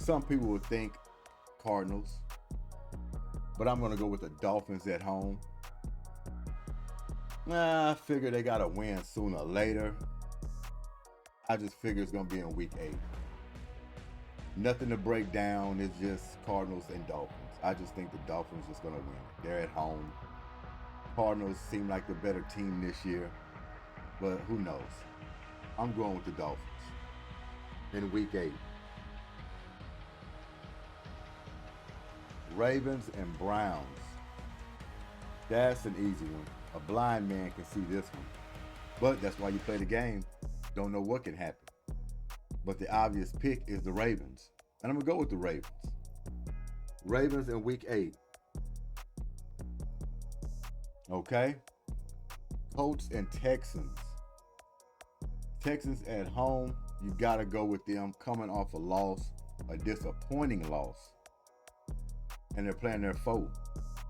Some people would think Cardinals, but I'm going to go with the Dolphins at home. I figure they got to win sooner or later. I just figure it's going to be in week 8. Nothing to break down. It's just Cardinals and Dolphins. I just think the Dolphins just going to win. They're at home. Cardinals seem like the better team this year, but who knows? I'm going with the Dolphins in week 8. Ravens and Browns. That's an easy one. A blind man can see this one. But that's why you play the game. Don't know what can happen. But the obvious pick is the Ravens. And I'm going to go with the Ravens. Ravens in week 8. Okay. Colts and Texans. Texans at home. You got to go with them coming off a loss, a disappointing loss. And they're playing their foe.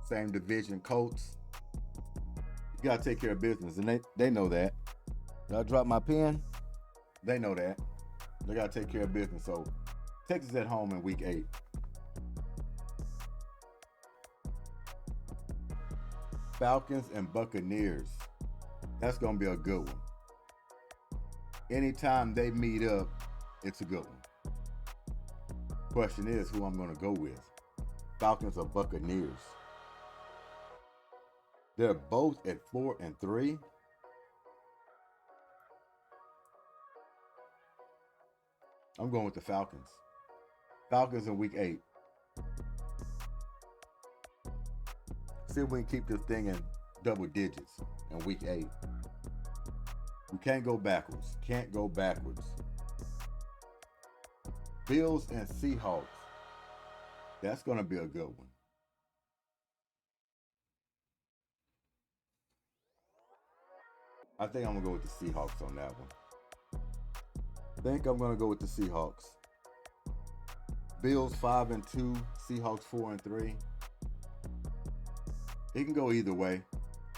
Same division, Colts. You got to take care of business. And they know that. Did I drop my pen? They know that. They got to take care of business. So, Texas at home in week 8. Falcons and Buccaneers. That's going to be a good one. Anytime they meet up, it's a good one. Question is who I'm going to go with. Falcons or Buccaneers. They're both at 4-3. I'm going with the Falcons. Falcons in week 8. See if we can keep this thing in double digits in week 8. We can't go backwards. Can't go backwards. Bills and Seahawks. That's going to be a good one. I think I'm going to go with the Seahawks on that one. I think I'm going to go with the Seahawks. Bills 5-2, Seahawks 4-3. It can go either way,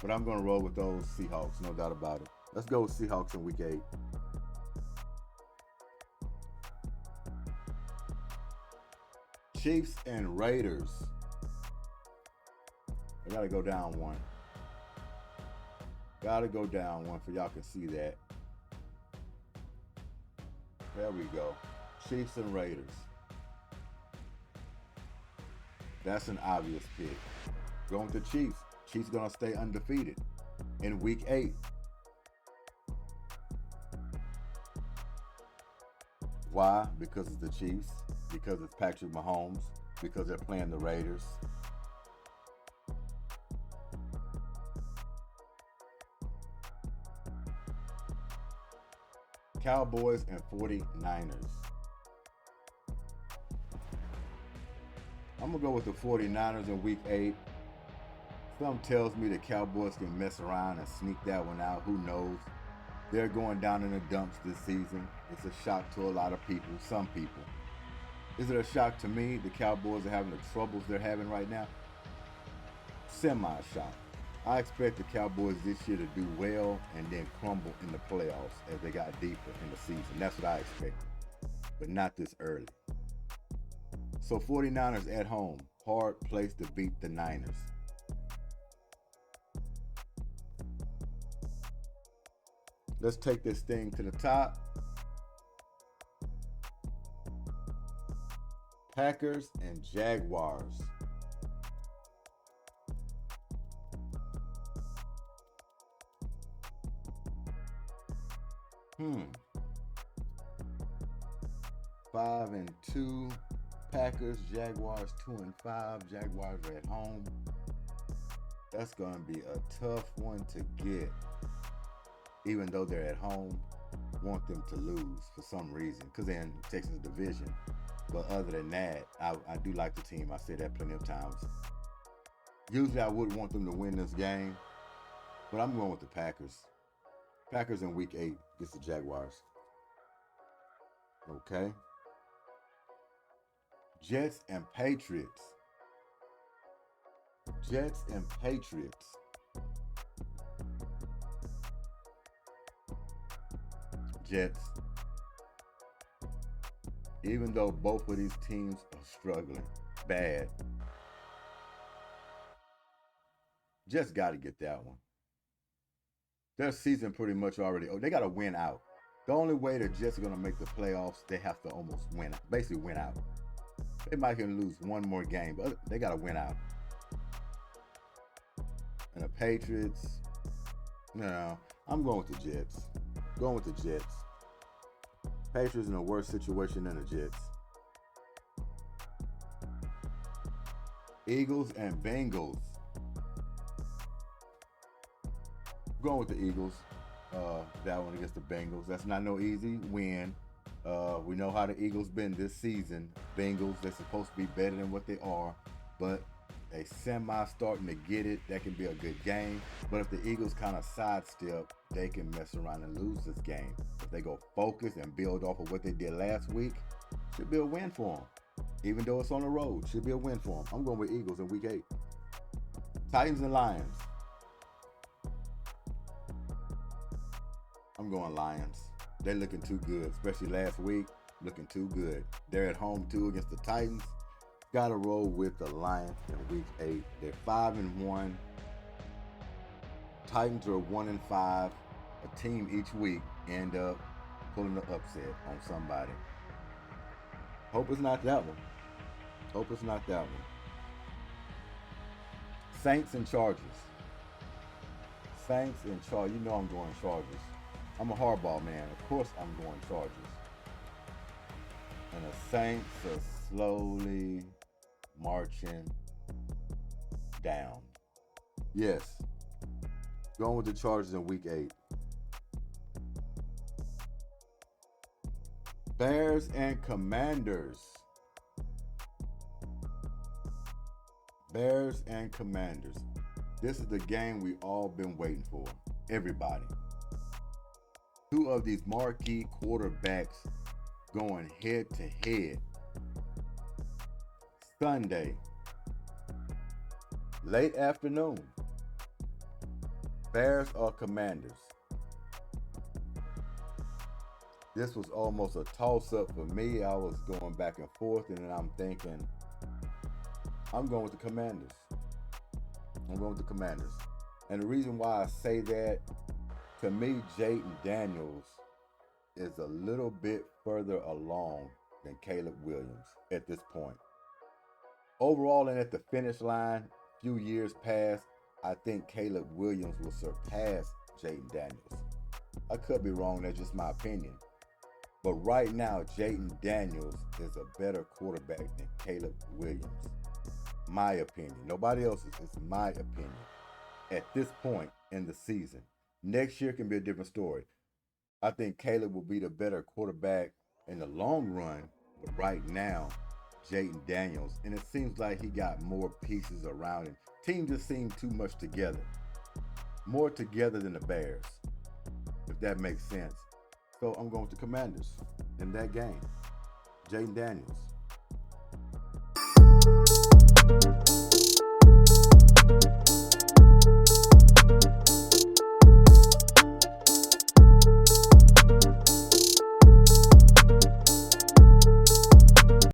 but I'm going to roll with those Seahawks, no doubt about it. Let's go with Seahawks in week 8. Chiefs and Raiders. I got to go down one. Got to go down one for y'all can see that. There we go. Chiefs and Raiders. That's an obvious pick. Going to Chiefs. Chiefs going to stay undefeated in week 8. Why? Because it's the Chiefs. Because it's Patrick Mahomes. Because they're playing the Raiders. Cowboys and 49ers. I'm going to go with the 49ers in week 8. Something tells me the Cowboys can mess around and sneak that one out. Who knows? They're going down in the dumps this season. It's a shock to a lot of people, some people. Is it a shock to me? The Cowboys are having the troubles they're having right now? Semi-shock. I expect the Cowboys this year to do well and then crumble in the playoffs as they got deeper in the season. That's what I expect, but not this early. So 49ers at home, hard place to beat the Niners. Let's take this thing to the top. Packers and Jaguars. Hmm. 5-2. Packers, Jaguars 2-5. Jaguars are at home. That's going to be a tough one to get. Even though they're at home, want them to lose for some reason because they're in Texas division. But other than that, I do like the team. I said that plenty of times. Usually I would want them to win this game, but I'm going with the Packers. Packers in week 8 against the Jaguars. Okay. Jets and Patriots. Jets and Patriots. Jets. Even though both of these teams are struggling bad, Jets got to get that one. Their season pretty much already. Oh, they got to win out. The only way the Jets are going to make the playoffs, they have to almost win, basically win out. They might can lose one more game, but they got to win out. And the Patriots, no, I'm going with the Jets. Going with the Jets. Patriots in a worse situation than the Jets. Eagles and Bengals. Going with the Eagles. That one against the Bengals. That's not no easy win. We know how the Eagles been this season. Bengals, they're supposed to be better than what they are, but they starting to get it. That can be a good game. But if the Eagles kind of sidestep, they can mess around and lose this game. If they go focus and build off of what they did last week, should be a win for them. Even though it's on the road, should be a win for them. I'm going with Eagles in week 8. Titans and Lions. I'm going Lions. They're looking too good, especially last week. Looking too good. They're at home too against the Titans. Got to roll with the Lions in week 8. They're 5-1. Titans are 1-5. A team each week end up pulling the upset on somebody. Hope it's not that one. Hope it's not that one. Saints and Chargers. Saints and Chargers. You know I'm going Chargers. I'm a hardball man. Of course I'm going Chargers. And the Saints are slowly marching down. Yes. Going with the Chargers in week 8. Bears and Commanders. Bears and Commanders. This is the game we all been waiting for. Everybody. Two of these marquee quarterbacks going head to head. Sunday, late afternoon. Bears or Commanders. This was almost a toss-up for me. I was going back and forth, and then I'm thinking, I'm going with the Commanders. I'm going with the Commanders. And the reason why I say that, to me, Jaden Daniels is a little bit further along than Caleb Williams at this point. Overall, and at the finish line, few years past, I think Caleb Williams will surpass Jaden Daniels. I could be wrong, that's just my opinion. But right now, Jaden Daniels is a better quarterback than Caleb Williams. My opinion. Nobody else's. It's my opinion. At this point in the season. Next year can be a different story. I think Caleb will be the better quarterback in the long run. But right now, Jaden Daniels. And it seems like he got more pieces around him. Team just seemed too much together. More together than the Bears. If that makes sense. So I'm going with the Commanders in that game. Jaden Daniels.